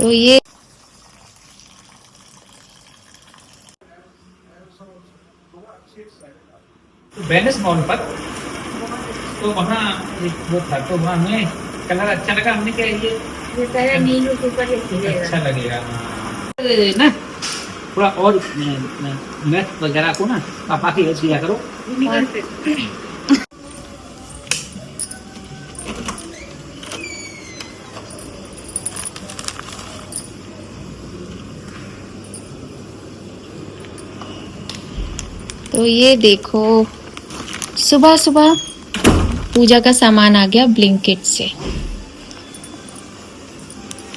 तो ये Venice mall पर तो वहाँ एक वो था, तो वहाँ हमें कलर अच्छा लगा। हमने क्या ये नीलू के ऊपर अच्छा लगेगा ना, थोड़ा और मैथ वगैरह को ना आप आके यूज किया करो। तो ये देखो सुबह सुबह पूजा का सामान आ गया ब्लिंकिट से,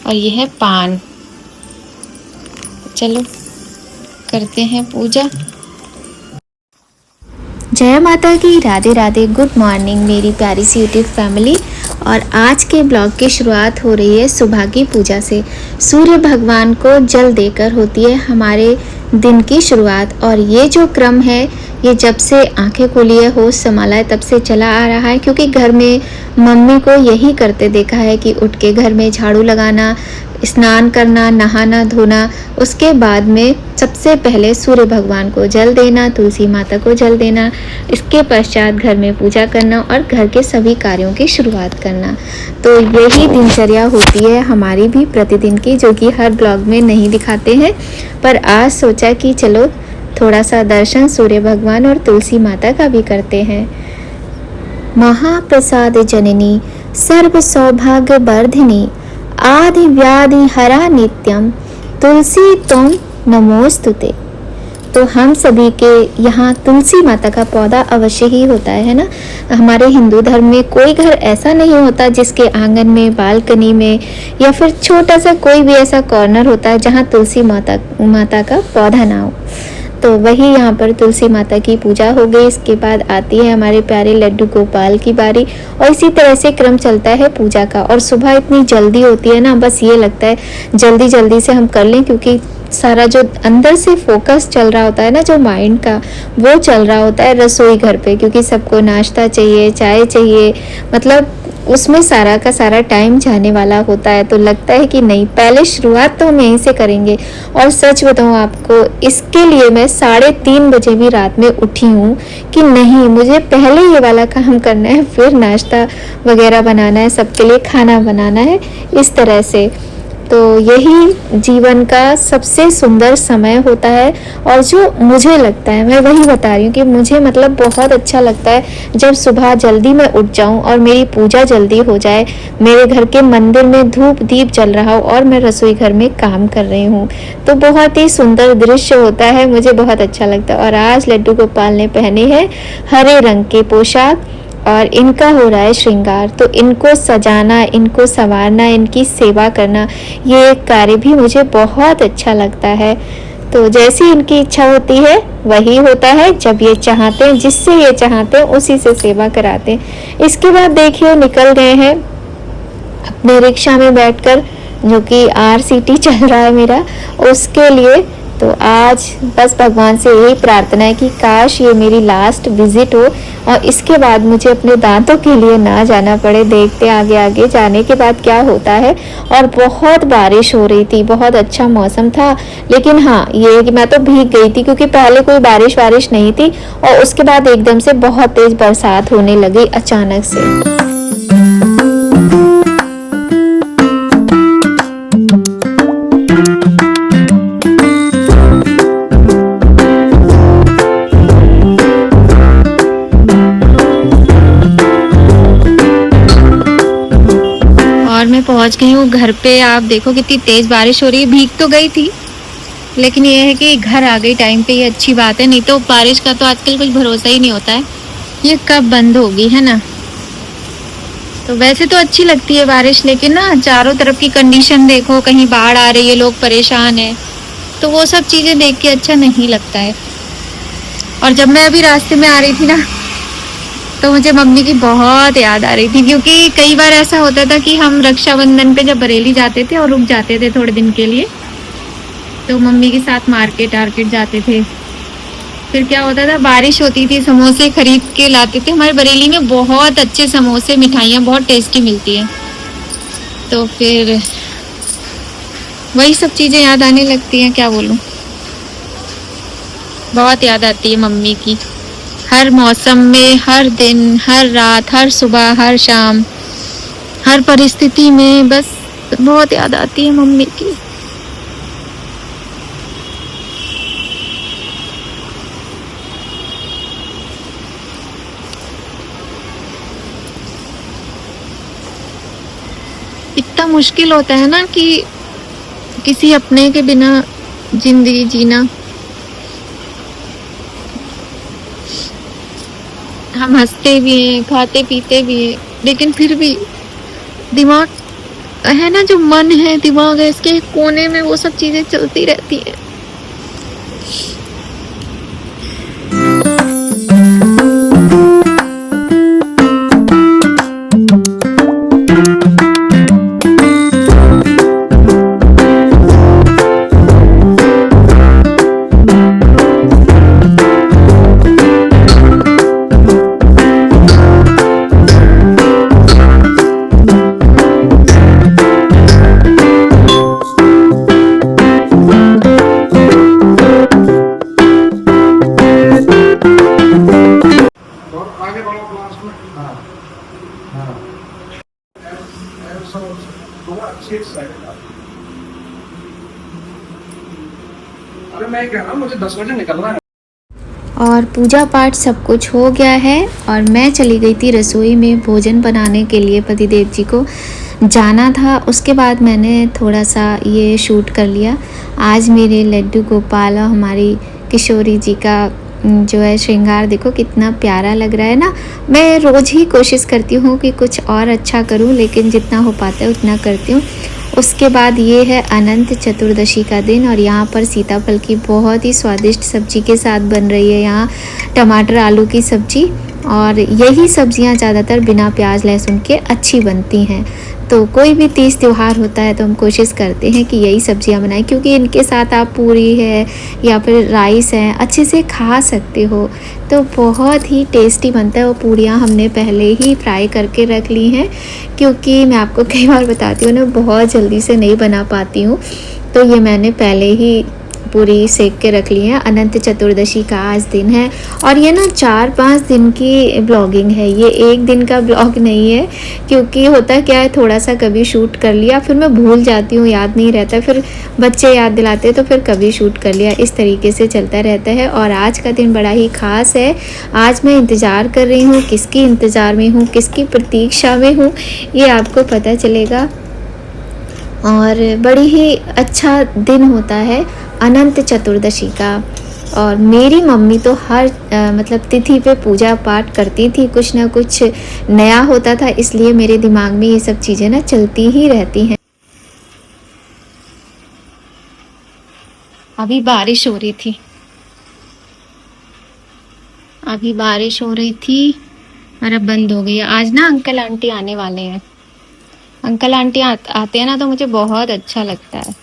और ये है पान। चलो करते हैं पूजा। जय माता की, राधे राधे, गुड मॉर्निंग मेरी प्यारी सी यूट्यूब फैमिली। और आज के ब्लॉग की शुरुआत हो रही है सुबह की पूजा से। सूर्य भगवान को जल देकर होती है हमारे दिन की शुरुआत, और ये जो क्रम है ये जब से आंखें खोली है, होश संभाला है, तब से चला आ रहा है। क्योंकि घर में मम्मी को यही करते देखा है कि उठ के घर में झाड़ू लगाना, स्नान करना, नहाना धोना, उसके बाद में सबसे पहले सूर्य भगवान को जल देना, तुलसी माता को जल देना, इसके पश्चात घर में पूजा करना और घर के सभी कार्यों की शुरुआत करना। तो यही दिनचर्या होती है हमारी भी प्रतिदिन की, जो कि हर ब्लॉग में नहीं दिखाते हैं। पर आज सोचा कि चलो थोड़ा सा दर्शन सूर्य भगवान और तुलसी माता का भी करते हैं। महाप्रसाद जननी सर्व सौभाग्य वर्धिनी आदि व्याधि हरा नित्यम तुलसी तुम नमोस्तुते। तो हम सभी के यहाँ तुलसी माता का पौधा अवश्य ही होता है ना। हमारे हिंदू धर्म में कोई घर ऐसा नहीं होता जिसके आंगन में, बालकनी में या फिर छोटा सा कोई भी ऐसा कॉर्नर होता है जहाँ तुलसी माता का पौधा ना हो। तो वही यहाँ पर तुलसी माता की पूजा हो गई। इसके बाद आती है हमारे प्यारे लड्डू गोपाल की बारी, और इसी तरह से क्रम चलता है पूजा का। और सुबह इतनी जल्दी होती है ना, बस ये लगता है जल्दी जल्दी से हम कर लें, क्योंकि सारा जो अंदर से फोकस चल रहा होता है ना, जो माइंड का, वो चल रहा होता है रसोई घर पे। क्योंकि सबको नाश्ता चाहिए, चाय चाहिए, मतलब उसमें सारा का सारा टाइम जाने वाला होता है। तो लगता है कि नहीं, पहले शुरुआत तो हम यहीं से करेंगे। और सच बताऊँ आपको, इसके लिए मैं 3:30 बजे भी रात में उठी हूँ कि नहीं, मुझे पहले ये वाला काम करना है, फिर नाश्ता वगैरह बनाना है, सबके लिए खाना बनाना है, इस तरह से। तो यही जीवन का सबसे सुंदर समय होता है। और जो मुझे लगता है, मैं वही बता रही हूँ कि मुझे मतलब बहुत अच्छा लगता है जब सुबह जल्दी मैं उठ जाऊँ और मेरी पूजा जल्दी हो जाए, मेरे घर के मंदिर में धूप दीप जल रहा हो और मैं रसोई घर में काम कर रही हूँ। तो बहुत ही सुंदर दृश्य होता है, मुझे बहुत अच्छा लगता है। और आज लड्डू गोपाल ने पहने हैं हरे रंग के पोशाक, और इनका हो रहा है श्रृंगार। तो इनको सजाना, इनको संवारना, इनकी सेवा करना, ये कार्य भी मुझे बहुत अच्छा लगता है। तो जैसी इनकी इच्छा होती है वही होता है। जब ये चाहते हैं, जिससे ये चाहते हैं उसी से सेवा कराते हैं। इसके बाद देखिए निकल गए हैं अपने रिक्शा में बैठकर, जो कि RCT चल रहा है मेरा, उसके लिए। तो आज बस भगवान से यही प्रार्थना है कि काश ये मेरी लास्ट विजिट हो और इसके बाद मुझे अपने दांतों के लिए ना जाना पड़े। देखते आगे आगे जाने के बाद क्या होता है। और बहुत बारिश हो रही थी, बहुत अच्छा मौसम था, लेकिन हाँ ये कि मैं तो भीग गई थी, क्योंकि पहले कोई बारिश नहीं थी और उसके बाद एकदम से बहुत तेज बरसात होने लगी अचानक से। मैं पहुंच गई हूँ घर पे। आप देखो कितनी तेज बारिश हो रही है। भीग तो गई थी, लेकिन ये है कि घर आ गई टाइम पे, ये अच्छी बात है। नहीं तो बारिश का तो आजकल कुछ भरोसा ही नहीं होता है, ये कब बंद होगी, है ना। तो वैसे तो अच्छी लगती है बारिश, लेकिन ना चारों तरफ की कंडीशन देखो, कहीं बाढ़ आ रही है, लोग परेशान है, तो वो सब चीजें देख के अच्छा नहीं लगता है। और जब मैं अभी रास्ते में आ रही थी ना, तो मुझे मम्मी की बहुत याद आ रही थी। क्योंकि कई बार ऐसा होता था कि हम रक्षाबंधन पे जब बरेली जाते थे और रुक जाते थे थोड़े दिन के लिए, तो मम्मी के साथ मार्केट जाते थे। फिर क्या होता था, बारिश होती थी, समोसे खरीद के लाते थे। हमारे बरेली में बहुत अच्छे समोसे, मिठाइयाँ बहुत टेस्टी मिलती है। तो फिर वही सब चीजें याद आने लगती हैं, क्या बोलूं। बहुत याद आती है मम्मी की, हर मौसम में, हर दिन, हर रात, हर सुबह, हर शाम, हर परिस्थिति में, बस बहुत याद आती है मम्मी की। इतना मुश्किल होता है ना कि किसी अपने के बिना जिंदगी जीना। हम हंसते भी हैं, खाते पीते भी हैं, लेकिन फिर भी दिमाग है ना, जो मन है, दिमाग है, इसके कोने में वो सब चीजें चलती रहती हैं। आगे बढ़ो क्लास में। हाँ हाँ, थोड़ा अच्छी साइड। अरे मैं कह रहा हूँ मुझे 10 बजे निकलना है। और पूजा पाठ सब कुछ हो गया है और मैं चली गई थी रसोई में भोजन बनाने के लिए। पतिदेव जी को जाना था, उसके बाद मैंने थोड़ा सा ये शूट कर लिया। आज मेरे लड्डू गोपाल और हमारी किशोरी जी का जो है श्रृंगार देखो कितना प्यारा लग रहा है ना। मैं रोज़ ही कोशिश करती हूँ कि कुछ और अच्छा करूँ, लेकिन जितना हो पाता है उतना करती हूँ। उसके बाद ये है अनंत चतुर्दशी का दिन और यहाँ पर सीताफल की बहुत ही स्वादिष्ट सब्जी के साथ बन रही है यहाँ टमाटर आलू की सब्जी। और यही सब्जियाँ ज़्यादातर बिना प्याज लहसुन के अच्छी बनती हैं। तो कोई भी तीज त्यौहार होता है तो हम कोशिश करते हैं कि यही सब्जियां बनाएं, क्योंकि इनके साथ आप पूरी है या फिर राइस है अच्छे से खा सकते हो। तो बहुत ही टेस्टी बनता है। वो पूरियां हमने पहले ही फ्राई करके रख ली हैं, क्योंकि मैं आपको कई बार बताती हूँ ना, बहुत जल्दी से नहीं बना पाती हूँ। तो ये मैंने पहले ही पूरी सेक के रख ली है। अनंत चतुर्दशी का आज दिन है और ये ना 4-5 दिन की ब्लॉगिंग है, ये एक दिन का ब्लॉग नहीं है। क्योंकि होता क्या है, थोड़ा सा कभी शूट कर लिया फिर मैं भूल जाती हूँ, याद नहीं रहता, फिर बच्चे याद दिलाते तो फिर कभी शूट कर लिया, इस तरीके से चलता रहता है। और आज का दिन बड़ा ही ख़ास है। आज मैं इंतज़ार कर रही हूँ, किसकी इंतज़ार में हूँ, किसकी प्रतीक्षा में हूँ, ये आपको पता चलेगा। और बड़ी ही अच्छा दिन होता है अनंत चतुर्दशी का। और मेरी मम्मी तो हर मतलब तिथि पे पूजा पाठ करती थी, कुछ ना कुछ नया होता था, इसलिए मेरे दिमाग में ये सब चीज़ें ना चलती ही रहती हैं। अभी बारिश हो रही थी, अभी बारिश हो रही थी और अब बंद हो गई है। आज ना अंकल आंटी आने वाले हैं। अंकल आंटी आते हैं ना तो मुझे बहुत अच्छा लगता है।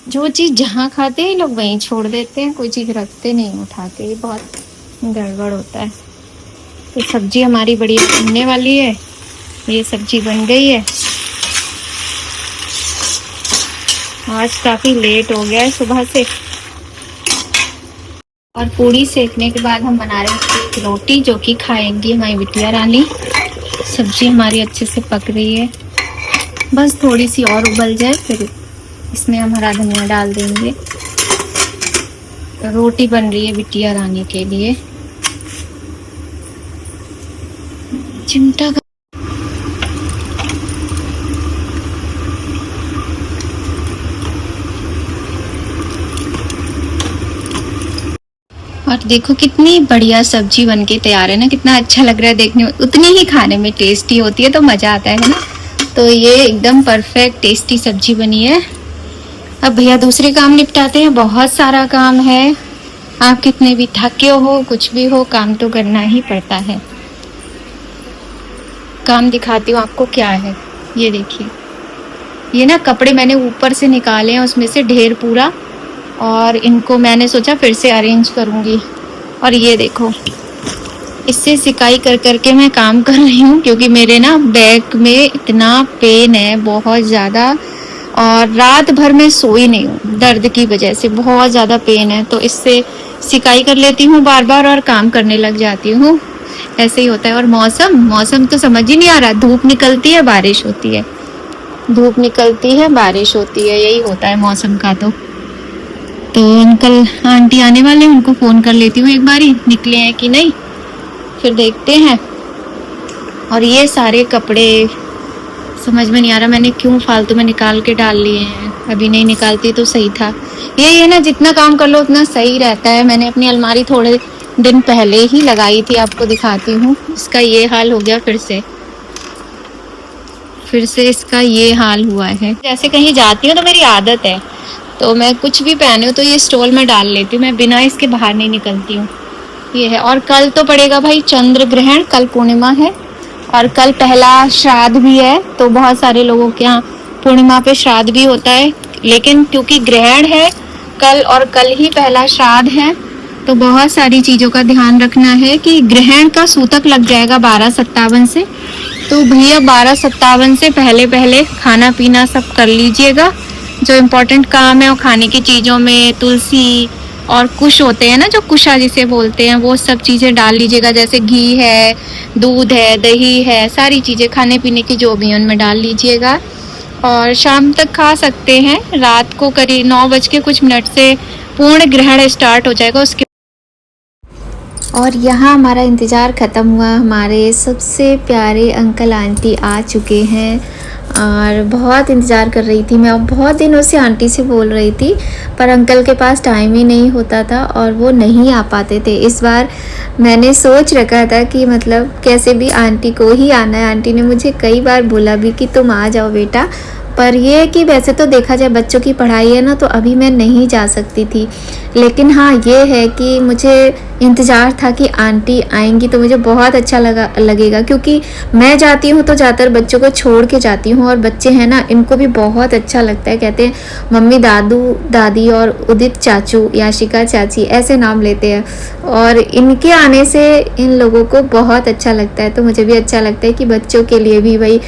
जो चीज़ जहाँ खाते हैं लोग वहीं छोड़ देते हैं, कोई चीज़ रखते नहीं, उठाते, ये बहुत गड़बड़ होता है। तो सब्जी हमारी बड़ी बनने वाली है, ये सब्जी बन गई है। आज काफ़ी लेट हो गया है सुबह से। और पूड़ी सेकने के बाद हम बना रहे हैं एक रोटी, जो कि खाएंगी हमारी बिटिया रानी। सब्जी हमारी अच्छे से पक रही है, बस थोड़ी सी और उबल जाए फिर इसमें हम हरा धनिया डाल देंगे। तो रोटी बन रही है बिटिया रानी के लिए। चिमटा और देखो कितनी बढ़िया सब्जी बनके तैयार है ना, कितना अच्छा लग रहा है देखने में। उतनी ही खाने में टेस्टी होती है तो मज़ा आता है ना। तो ये एकदम परफेक्ट टेस्टी सब्जी बनी है। अब भैया दूसरे काम निपटाते हैं, बहुत सारा काम है। आप कितने भी थके हो, कुछ भी हो, काम तो करना ही पड़ता है। काम दिखाती हूँ आपको क्या है, ये देखिए। ये ना कपड़े मैंने ऊपर से निकाले हैं, उसमें से ढेर पूरा, और इनको मैंने सोचा फिर से अरेंज करूँगी। और ये देखो, इससे सिकाई कर कर के मैं काम कर रही हूँ, क्योंकि मेरे ना बैक में इतना पेन है बहुत ज़्यादा, और रात भर मैं सोई नहीं हूँ दर्द की वजह से, बहुत ज़्यादा पेन है। तो इससे सिकाई कर लेती हूँ बार बार और काम करने लग जाती हूँ, ऐसे ही होता है। और मौसम तो समझ ही नहीं आ रहा, धूप निकलती है बारिश होती है, धूप निकलती है बारिश होती है, यही होता है मौसम का। तो अंकल आंटी आने वाले हैं, उनको फ़ोन कर लेती हूँ एक बारी, निकले हैं कि नहीं, फिर देखते हैं। और ये सारे कपड़े समझ में नहीं आ रहा मैंने क्यों फालतू में निकाल के डाल लिए हैं, अभी नहीं निकालती तो सही था। ये ना जितना काम कर लो उतना सही रहता है। मैंने अपनी अलमारी थोड़े दिन पहले ही लगाई थी, आपको दिखाती हूँ। इसका ये हाल हो गया, फिर से इसका ये हाल हुआ है। जैसे कहीं जाती हूँ तो मेरी आदत है, तो मैं कुछ भी पहने हो तो ये स्टॉल में डाल लेती हूँ, मैं बिना इसके बाहर नहीं निकलती हूँ। ये है। और कल तो पड़ेगा भाई चंद्र ग्रहण, कल पूर्णिमा है, और कल पहला श्राद्ध भी है। तो बहुत सारे लोगों के यहाँ पूर्णिमा पे श्राद्ध भी होता है, लेकिन क्योंकि ग्रहण है कल और कल ही पहला श्राद्ध है, तो बहुत सारी चीज़ों का ध्यान रखना है कि ग्रहण का सूतक लग जाएगा 12/57 से। तो भैया 12/57 से पहले पहले खाना पीना सब कर लीजिएगा, जो इम्पोर्टेंट काम है वो खाने की चीज़ों में तुलसी और कुश होते हैं ना, जो कुशा जिसे बोलते हैं, वो सब चीज़ें डाल लीजिएगा। जैसे घी है, दूध है, दही है, सारी चीज़ें खाने पीने की जो भी उनमें डाल लीजिएगा। और शाम तक खा सकते हैं, रात को करीब 9 बज के कुछ मिनट से पूर्ण ग्रहण स्टार्ट हो जाएगा उसके। और यहाँ हमारा इंतज़ार ख़त्म हुआ, हमारे सबसे प्यारे अंकल आंटी आ चुके हैं, और बहुत इंतज़ार कर रही थी मैं। और बहुत दिनों से आंटी से बोल रही थी, पर अंकल के पास टाइम ही नहीं होता था और वो नहीं आ पाते थे। इस बार मैंने सोच रखा था कि मतलब कैसे भी आंटी को ही आना है। आंटी ने मुझे कई बार बोला भी कि तुम आ जाओ बेटा, पर ये है कि वैसे तो देखा जाए बच्चों की पढ़ाई है ना, तो अभी मैं नहीं जा सकती थी। लेकिन हाँ ये है कि मुझे इंतज़ार था कि आंटी आएंगी तो मुझे बहुत अच्छा लगेगा, क्योंकि मैं जाती हूँ तो ज़्यादातर बच्चों को छोड़ के जाती हूँ, और बच्चे हैं ना, इनको भी बहुत अच्छा लगता है। कहते हैं मम्मी दादू दादी और उदित चाचू, याशिका चाची, ऐसे नाम लेते हैं, और इनके आने से इन लोगों को बहुत अच्छा लगता है। तो मुझे भी अच्छा लगता है कि बच्चों के लिए भी भाई,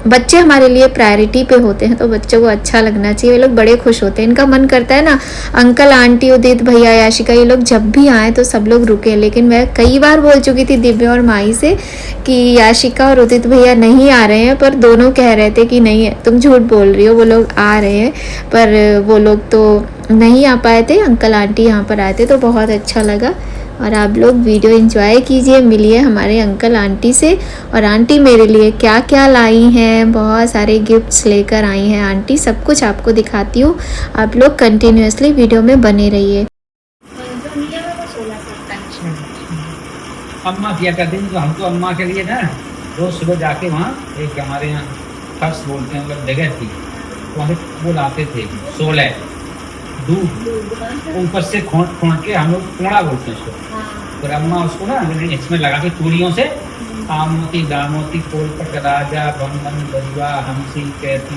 बच्चे हमारे लिए प्रायोरिटी पे होते हैं, तो बच्चों को अच्छा लगना चाहिए। वे लोग बड़े खुश होते हैं, इनका मन करता है ना अंकल आंटी उदित भैया याशिका ये लोग जब भी आए तो सब लोग रुके। लेकिन मैं कई बार बोल चुकी थी दिव्या और माई से कि याशिका और उदित भैया नहीं आ रहे हैं, पर दोनों कह रहे थे कि नहीं तुम झूठ बोल रही हो, वो लोग आ रहे हैं। पर वो लोग तो नहीं आ पाए थे, अंकल आंटी यहाँ पर आए थे, तो बहुत अच्छा लगा। और आप लोग वीडियो एंजॉय कीजिए, मिलिए हमारे अंकल आंटी से। और आंटी मेरे लिए क्या क्या लाई हैं, बहुत सारे गिफ्ट्स लेकर आई हैं आंटी, सब कुछ आपको दिखाती हूँ। आप लोग कंटिन्यूअसली वीडियो में बने रहिए। अम्मा किया करती थी, तो हम तो अम्मा के लिए ना रोज सुबह जाके वहाँ एक हमारे यहाँ फर्श बोलते हैं, मतलब जगह थी, वहाँ से वो लाते थे 16 दूध, ऊपर से खोंट के हम लोग कोड़ा बोलते हैं उसको। फिर अम्मा उसको ना इसमें लगा के चूड़ियों से आमोती दामोती कोल पटराजा बंधन बजुआ हमसी कहती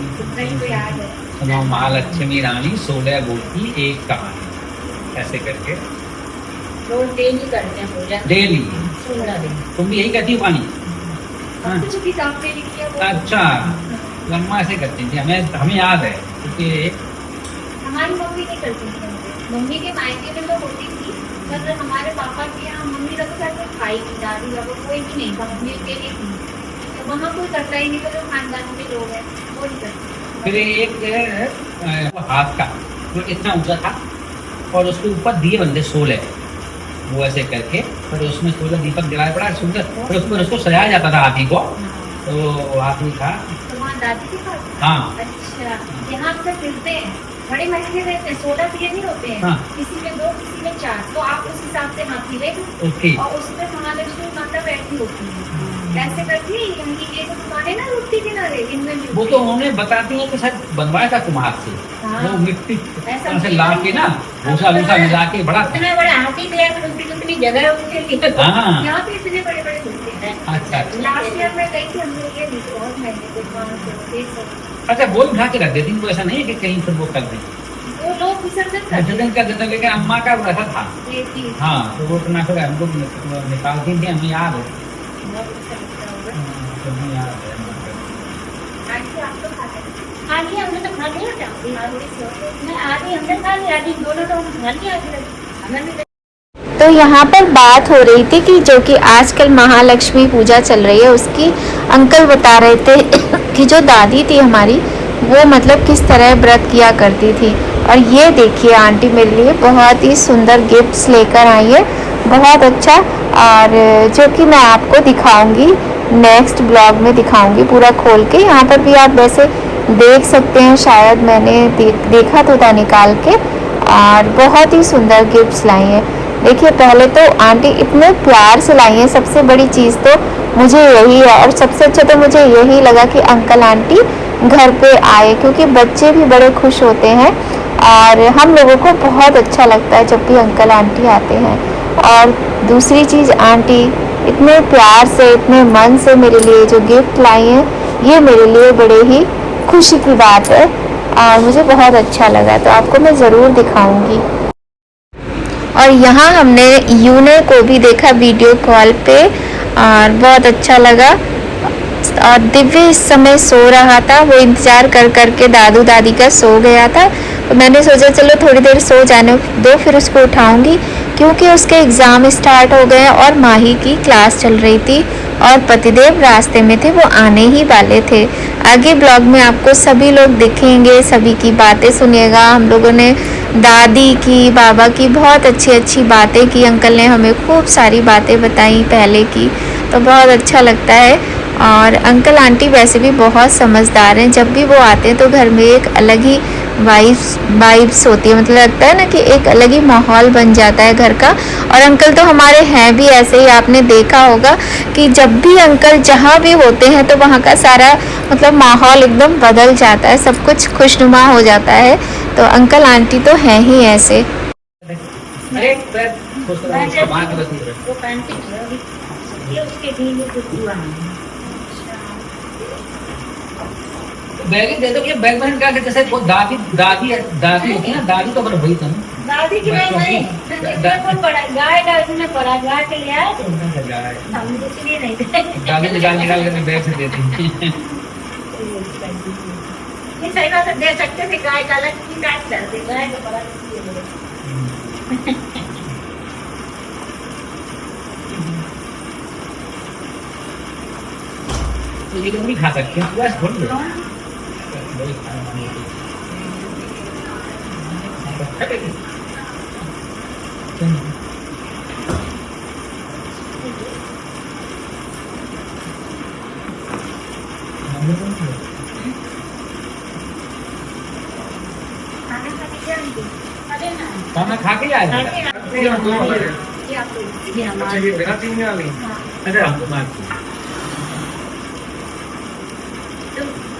सुनो महालक्ष्मी रानी 16 बोलती एक कहानी, ऐसे करके रोज डेली करते हैं पूजा, डेली। तुम भी यही कहती हो पानी? कुछ किताब पे लिखी है वो। अच्छा, अम्मा ऐसे करती थी, हमें याद है, क्योंकि हमारी मम्मी नहीं करती थी। मम्मी के मायके में तो होती थी, पर हमारे पापा के यहाँ मम्मी लोग के साथ कोई खाई नहीं, दादी बाबा कोई भी नहीं था, मम्मी अकेली थी। तो वहाँ कोई करता ही नहीं था, जो खानदान के लोग हैं वो नहीं करते। फिर एक हाथ का वो इतना ऊंचा था, और उसके ऊपर दिए बंदे 16, वो ऐसे करके, फिर उसमें 16 दीपक जलाया पड़ा सुंदर, फिर उसमें उसको सजाया जाता था हाथी को, तो हाथी था। तो वहाँ दादी के पास? हाँ। अच्छा, यहाँ पे फिरते हैं, बड़े महंगे रहते हैं, 16 दिए नहीं होते हैं। हाँ। किसी में 2 किसी में 4, तो आप उस हिसाब से हाथी ले लो। ओके। और उसमें महालक्ष्मी माता बैठी होती है, कैसे करती है ये जो दुकानें ना रोड के किनारे, इनमें वो तो उन्होंने बताती है कि शायद बनवाया था कुम्हार से, हाँ। वो मिट्टी ऐसा से ला के ना भूसा मिला के बड़ा इतना बड़ा हाथी दिया, उतनी जगह है उनके लिए। हाँ। यहाँ पे इतने बड़े बड़े होते हैं। अच्छा। लास्ट ईयर में गई थी हम लोग, ये बहुत महंगे थे, 500, 150। अच्छा गोल उठा के रख देती, वो ऐसा नहीं है कि कहीं से वो कर दें। वो लोग विसर्जन करते विसर्जन कर देते, लेकिन अम्मा का वैसा था। हैं कि हाँ तो वो तो ना फिर हमको निकालती थी, हमें याद है। बहुत अच्छा लगता होगा। तो हमें याद है। आंटी आप तो खाते हैं? हाँ जी, हमने तो खा लिया था। नहीं, आधी हमने खा लिया, आधी दोनों तो हम खा लिया। हमें भी तो यहाँ पर बात हो रही थी कि जो कि आजकल महालक्ष्मी पूजा चल रही है उसकी, अंकल बता रहे थे कि जो दादी थी हमारी वो मतलब किस तरह व्रत किया करती थी। और ये देखिए आंटी मेरे लिए बहुत ही सुंदर गिफ्ट्स लेकर आई है, बहुत अच्छा। और जो कि मैं आपको दिखाऊंगी, नेक्स्ट ब्लॉग में दिखाऊंगी पूरा खोल के। यहाँ पर भी आप वैसे देख सकते हैं, शायद मैंने देखा तो था निकाल के। और बहुत ही सुंदर गिफ्ट्स लाई हैं। देखिए पहले तो आंटी इतने प्यार से लाई हैं, सबसे बड़ी चीज़ तो मुझे यही है। और सबसे अच्छा तो मुझे यही लगा कि अंकल आंटी घर पे आए, क्योंकि बच्चे भी बड़े खुश होते हैं और हम लोगों को बहुत अच्छा लगता है जब भी अंकल आंटी आते हैं। और दूसरी चीज़, आंटी इतने प्यार से, इतने मन से मेरे लिए जो गिफ्ट लाई हैं, ये मेरे लिए बड़े ही खुशी की बात है और मुझे बहुत अच्छा लगा। तो आपको मैं ज़रूर दिखाऊंगी। और यहाँ हमने यूने को भी देखा वीडियो कॉल पे और बहुत अच्छा लगा। और दिव्य इस समय सो रहा था, वो इंतज़ार कर कर के दादू दादी का सो गया था। तो मैंने सोचा चलो थोड़ी देर सो जाने दो, फिर उसको उठाऊंगी, क्योंकि उसके एग्ज़ाम स्टार्ट हो गए और माही की क्लास चल रही थी और पतिदेव रास्ते में थे, वो आने ही वाले थे। आगे ब्लॉग में आपको सभी लोग दिखेंगे, सभी की बातें सुनिएगा। हम लोगों ने दादी की, बाबा की बहुत अच्छी अच्छी बातें की, अंकल ने हमें खूब सारी बातें बताई पहले की, तो बहुत अच्छा लगता है। और अंकल आंटी वैसे भी बहुत समझदार हैं, जब भी वो आते हैं तो घर में एक अलग ही वाइब्स होती है, मतलब लगता है ना कि एक अलग ही माहौल बन जाता है घर का। और अंकल तो हमारे हैं भी ऐसे ही, आपने देखा होगा कि जब भी अंकल जहाँ भी होते हैं तो वहाँ का सारा मतलब माहौल एकदम बदल जाता है, सब कुछ खुशनुमा हो जाता है। तो अंकल आंटी तो हैं ही ऐसे। अरे पैर सोच रहा हूँ, उसका बाहर का बस निकल। वो पेंटिंग है अभी, ये उसके भी ये कुछ हुआ है। बैग ही दे दो, ये बैग में क्या जैसे वो दादी दादी दादी होती है ना, दादी तो बड़ा वही था ना। दादी की बात नहीं, कौन पड़ा गाय का इसमें पड़ा, गाय के लिए आए थे गाय हम, इसलिए नहीं थे। दादी निकाल निकाल के बैग से देती। ये सही बात है, दे सकते थे, गाय का अलग की काट करते, गाय का पड़ा ये तो नहीं खा सकते, बस भूल लो। खाना खा के आए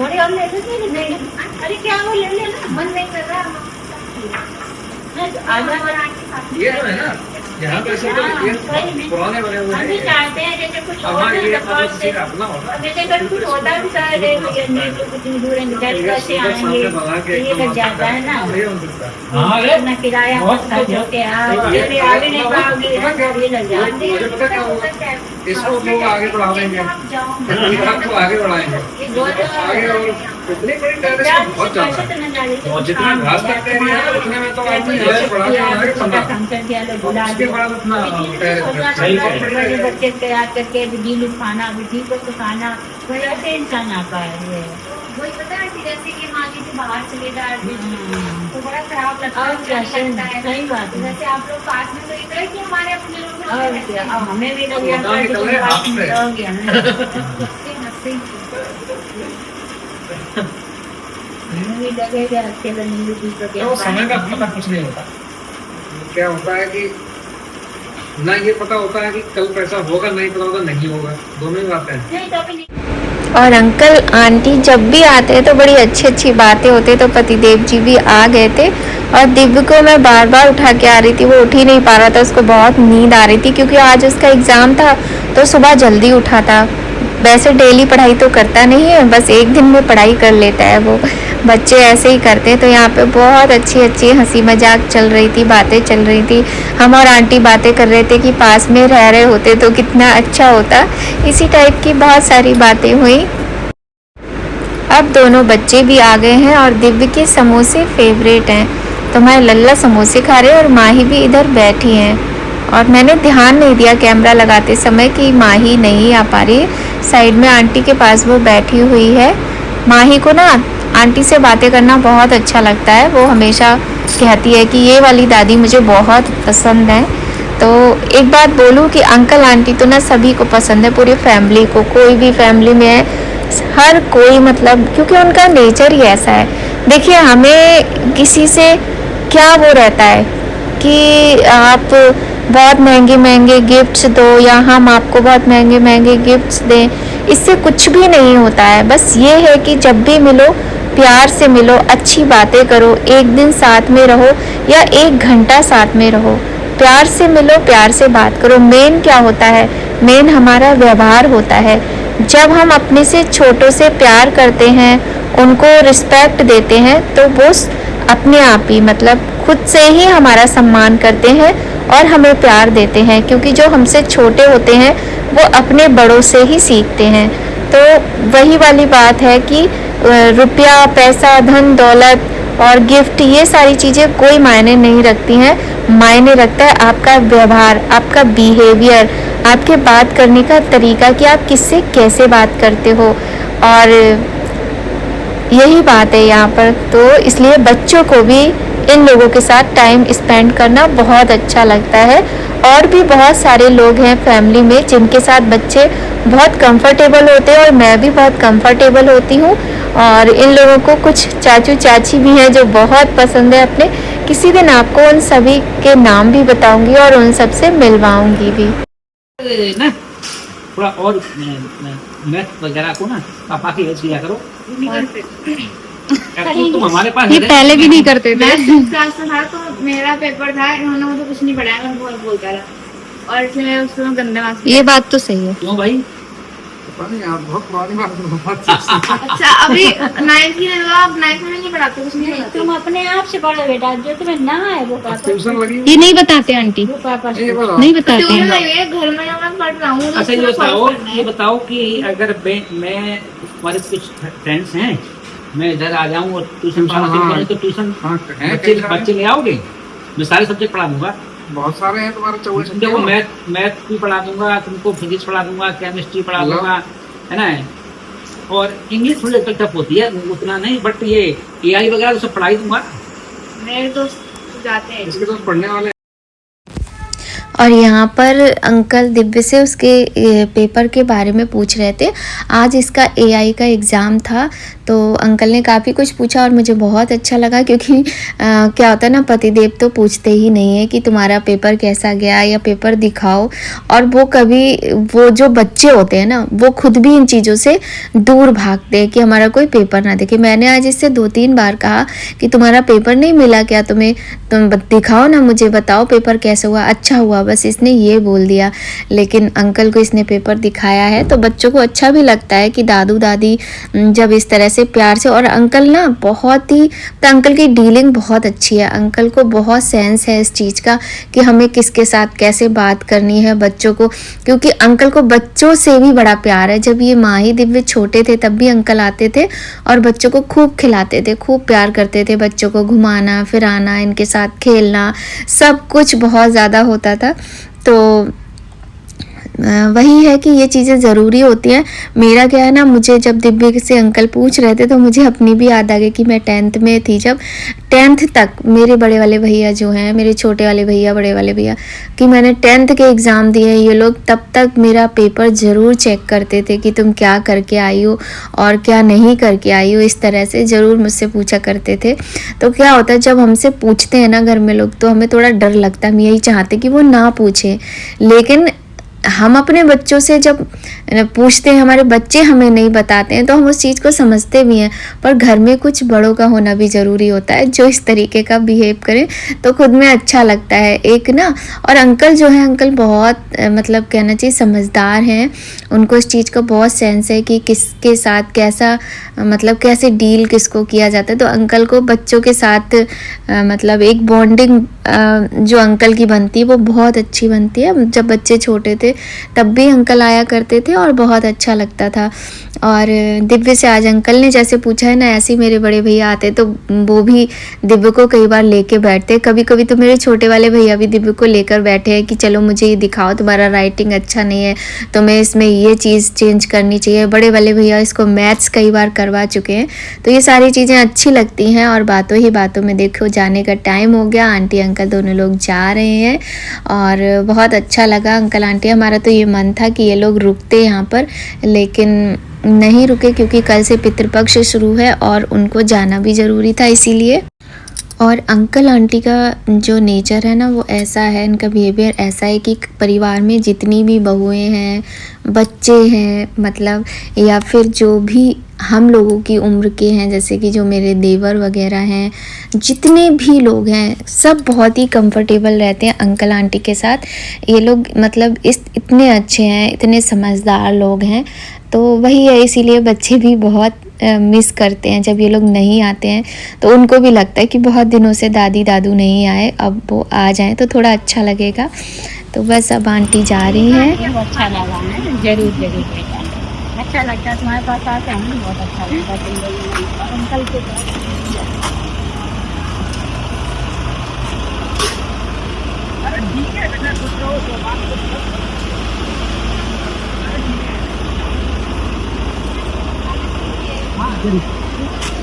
थोड़ी और ले लीजिए। नहीं, अरे क्या वो ले लेना, मन नहीं कर रहा। ये तो है ना, यहाँ पे से तो ये पुराने बने हुए हम भी हैं। चाहते हैं जैसे कुछ और हमारे ये ना, किसी का अपना होगा। जैसे अगर कुछ होता भी शायद कुछ दूर है, निकल कैसे आएंगे, ये लग जाता है ना। हाँ अपना किराया होते आगे नहीं पाओगे, ये लग जाते हैं। मुझे पता क्या होगा, इसको लोग आगे बढ़ाएंगे, को आगे बढ़ाएंगे आगे। और इतनी बड़ी टेरेस तो बहुत ज्यादा है, और जितना घास काटते हैं उतने में तो आदमी टेरेस बढ़ा के आगे बढ़ा, उसके बाद अपना टेरेस बच्चे तैयार करके बिजली खाना, बिजली को सुखाना, ऐसे इंसान आ पाए। वही पता है कि जैसे कि मान लीजिए बाहर चले जाए तो बड़ा खराब लगता है। सही बात है, जैसे आप लोग पास में तो इतना है कि हमारे अपने लोग, हमें भी लग लगेगा तो समय का पता कुछ नहीं होता। क्या होता है कि ना ये पता होता है कि कल पैसा होगा, नहीं पता होता नहीं होगा, दोनों ही बातें हैं। नहीं तो भी और अंकल आंटी जब भी आते हैं तो बड़ी अच्छी अच्छी बातें होती है। तो पतिदेव जी भी आ गए थे और दिव्य को मैं बार बार उठा के आ रही थी, वो उठ ही नहीं पा रहा था, उसको बहुत नींद आ रही थी क्योंकि आज उसका एग्ज़ाम था तो सुबह जल्दी उठा था। वैसे डेली पढ़ाई तो करता नहीं है, बस एक दिन में पढ़ाई कर लेता है वो। बच्चे ऐसे ही करते हैं। तो यहाँ पे बहुत अच्छी अच्छी हंसी मजाक चल रही थी, बातें चल रही थी। हम और आंटी बातें कर रहे थे कि पास में रह रहे होते तो कितना अच्छा होता। इसी टाइप की बहुत सारी बातें हुई। अब दोनों बच्चे भी आ गए हैं और दिव्य के समोसे फेवरेट हैं, तो मैं लल्ला समोसे खा रहे हैं और माही भी इधर बैठी हैं। और मैंने ध्यान नहीं दिया कैमरा लगाते समय कि माही नहीं आ पा रही, साइड में आंटी के पास वो बैठी हुई है। माही को ना आंटी से बातें करना बहुत अच्छा लगता है। वो हमेशा कहती है कि ये वाली दादी मुझे बहुत पसंद है। तो एक बात बोलूँ कि अंकल आंटी तो ना सभी को पसंद है, पूरी फैमिली को। कोई भी फैमिली में है, हर कोई मतलब, क्योंकि उनका नेचर ही ऐसा है। देखिए हमें किसी से क्या वो रहता है कि आप बहुत महंगे महंगे गिफ्ट्स दो या हम आपको बहुत महंगे महंगे गिफ्ट्स दें, इससे कुछ भी नहीं होता है। बस ये है कि जब भी मिलो प्यार से मिलो, अच्छी बातें करो, एक दिन साथ में रहो या 1 घंटा साथ में रहो, प्यार से मिलो, प्यार से बात करो। मेन क्या होता है, मेन हमारा व्यवहार होता है। जब हम अपने से छोटों से प्यार करते हैं, उनको रिस्पेक्ट देते हैं, तो वो अपने आप ही मतलब खुद से ही हमारा सम्मान करते हैं और हमें प्यार देते हैं, क्योंकि जो हमसे छोटे होते हैं वो अपने बड़ों से ही सीखते हैं। तो वही वाली बात है कि रुपया, पैसा, धन दौलत और गिफ्ट, ये सारी चीज़ें कोई मायने नहीं रखती हैं। मायने रखता है आपका व्यवहार, आपका बिहेवियर, आपके बात करने का तरीका कि आप किससे कैसे बात करते हो। और यही बात है यहाँ पर। तो इसलिए बच्चों को भी इन लोगों के साथ टाइम स्पेंड करना बहुत अच्छा लगता है। और भी बहुत सारे लोग हैं फैमिली में जिनके साथ बच्चे बहुत कंफर्टेबल होते हैं और मैं भी बहुत कंफर्टेबल होती हूँ। और इन लोगों को कुछ चाचू चाची भी हैं जो बहुत पसंद है अपने। किसी दिन आपको उन सभी के नाम भी बताऊंगी और उन सब से मिलवाऊंगी भी। ना थोड़ा और मैथ वगैरह को ना पापा की हेल्प किया करो। तुम हमारे पास ये पहले भी नहीं करते थे। क्लास में था तो मेरा पेपर था, इन्होंने मुझे कुछ नहीं पढ़ाया, मैं बहुत बोलता रहा और फिर मैं उसमें गंदे मार्क्स। ये बात तो सही है। क्यों भाई? अच्छा अभी 9th की आप 9th में नहीं पढ़ाते कुछ नहीं, तुम अपने आप से पढ़ो बेटा, जो तुम्हें ना आए वो पापा ये नहीं बताते आंटी, वो पापा नहीं बताते ट्यूशन हैं। लगे घर में मैं पढ़ रहा हूँ। अच्छा ये बताओ कि अगर मैं हमारे कुछ फ्रेंड्स हैं, मैं इधर आ जाऊँ और ट्यूशन पढ़ाने तो ट्यूशन बच्चे ले आओगे? मैं सारे सब्जेक्ट पढ़ा दूंगा। बहुत सारे हैं तुम्हारे चौबीस। देखो मैथ भी पढ़ा दूंगा, तुमको फिजिक्स पढ़ा दूंगा, केमिस्ट्री पढ़ा दूंगा, है ना। और इंग्लिश थोड़ी टफ होती है, उतना नहीं, बट ये AI वगैरह तो सब पढ़ा ही दूंगा। मेरे दोस्त जाते हैं, इसके दोस्त पढ़ने वाले। और यहाँ पर अंकल दिव्य से उसके पेपर के बारे में पूछ रहे थे। आज इसका AI का एग्ज़ाम था, तो अंकल ने काफ़ी कुछ पूछा और मुझे बहुत अच्छा लगा, क्योंकि क्या होता है ना, पतिदेव तो पूछते ही नहीं है कि तुम्हारा पेपर कैसा गया या पेपर दिखाओ। और वो कभी, वो जो बच्चे होते हैं ना, वो खुद भी इन चीज़ों से दूर भागते हैं कि हमारा कोई पेपर ना देखे। मैंने आज इससे 2-3 बार कहा कि तुम्हारा पेपर नहीं मिला क्या तुम्हें, तुम दिखाओ ना, मुझे बताओ पेपर कैसा हुआ। अच्छा हुआ, बस इसने ये बोल दिया। लेकिन अंकल को इसने पेपर दिखाया है, तो बच्चों को अच्छा भी लगता है कि दादू दादी जब इस तरह से प्यार से। और अंकल ना बहुत ही, तो अंकल की डीलिंग बहुत अच्छी है। अंकल को बहुत सेंस है इस चीज़ का कि हमें किसके साथ कैसे बात करनी है बच्चों को, क्योंकि अंकल को बच्चों से भी बड़ा प्यार है। जब ये माही दिव्य छोटे थे तब भी अंकल आते थे और बच्चों को खूब खिलाते थे, खूब प्यार करते थे, बच्चों को घुमाना फिराना, इनके साथ खेलना, सब कुछ बहुत ज़्यादा होता था। तो वही है कि ये चीज़ें ज़रूरी होती हैं। मेरा क्या है ना, मुझे जब दिव्य से अंकल पूछ रहे थे तो मुझे अपनी भी याद आ गई कि मैं 10th में थी, जब 10th तक मेरे बड़े वाले भैया जो हैं, मेरे छोटे वाले भैया, बड़े वाले भैया, कि मैंने 10th के एग्ज़ाम दिए, ये लोग तब तक मेरा पेपर ज़रूर चेक करते थे कि तुम क्या करके आई हो और क्या नहीं करके आई हो, इस तरह से ज़रूर मुझसे पूछा करते थे। तो क्या होता है, जब हमसे पूछते हैं ना घर में लोग, तो हमें थोड़ा डर लगता है। हम यही चाहते कि वो ना पूछें, लेकिन हम अपने बच्चों से जब पूछते हैं, हमारे बच्चे हमें नहीं बताते हैं, तो हम उस चीज़ को समझते भी हैं। पर घर में कुछ बड़ों का होना भी ज़रूरी होता है जो इस तरीके का बिहेव करें, तो खुद में अच्छा लगता है एक ना। और अंकल जो है, अंकल बहुत मतलब कहना चाहिए समझदार हैं। उनको इस चीज़ का बहुत सेंस है कि किसके साथ कैसा मतलब कैसे डील किसको किया जाता है। तो अंकल को बच्चों के साथ मतलब एक बॉन्डिंग जो अंकल की बनती है वो बहुत अच्छी बनती है। जब बच्चे छोटे थे तब भी अंकल आया करते थे और बहुत अच्छा लगता था। और दिव्य से आज अंकल ने जैसे पूछा है ना, ऐसे ही मेरे बड़े भैया आते तो वो भी दिव्य को कई बार लेके बैठते। कभी कभी तो मेरे छोटे वाले भैया भी दिव्य को लेकर बैठे हैं कि चलो मुझे ये दिखाओ, तुम्हारा राइटिंग अच्छा नहीं है तो मैं इसमें ये चीज़ चेंज करनी चाहिए। बड़े वाले भैया इसको मैथ्स कई बार करवा चुके हैं। तो ये सारी चीज़ें अच्छी लगती हैं। और बातों ही बातों में देखो जाने का टाइम हो गया, आंटी अंकल दोनों लोग जा रहे हैं और बहुत अच्छा लगा। अंकल आंटी, हमारा तो ये मन था कि ये लोग रुकते यहाँ पर, लेकिन नहीं रुके क्योंकि कल से पितृपक्ष शुरू है और उनको जाना भी ज़रूरी था इसीलिए। और अंकल आंटी का जो नेचर है ना वो ऐसा है, इनका बिहेवियर ऐसा है कि परिवार में जितनी भी बहुएं हैं, बच्चे हैं मतलब, या फिर जो भी हम लोगों की उम्र के हैं, जैसे कि जो मेरे देवर वगैरह हैं, जितने भी लोग हैं सब बहुत ही कंफर्टेबल रहते हैं अंकल आंटी के साथ। ये लोग मतलब इतने अच्छे हैं, इतने समझदार लोग हैं। तो वही है, इसीलिए बच्चे भी बहुत मिस करते हैं जब ये लोग नहीं आते हैं। तो उनको भी लगता है कि बहुत दिनों से दादी दादू नहीं आए, अब वो आ जाएं तो थोड़ा अच्छा लगेगा। तो बस अब आंटी जा रही हैं। अच्छा लगा है, जरूर जरूर बेटा, अच्छा लगता है तुम्हारे पास आते हैं, बहुत अच्छा लगता है अंकल के पास।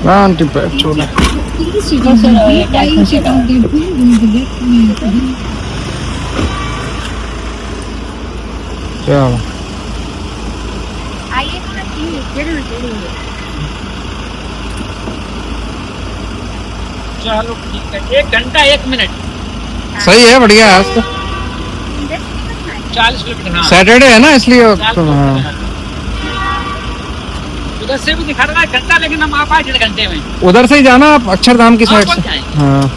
हाँ आंटी पैर छोड़ा। चलो आइए जरूर जरूर। चलो ठीक है, 1 घंटा 1 मिनट। सही है, बढ़िया है। आज तो 40 किलोमीटर। हाँ, सैटरडे है ना इसलिए। 40 तो हाँ, उधर से भी दिखा रहा है घंटा, लेकिन हम आ पाए 1.5 घंटे में। उधर से ही जाना आप, अक्षरधाम की साइड पहुंच से। जाएंगे। हाँ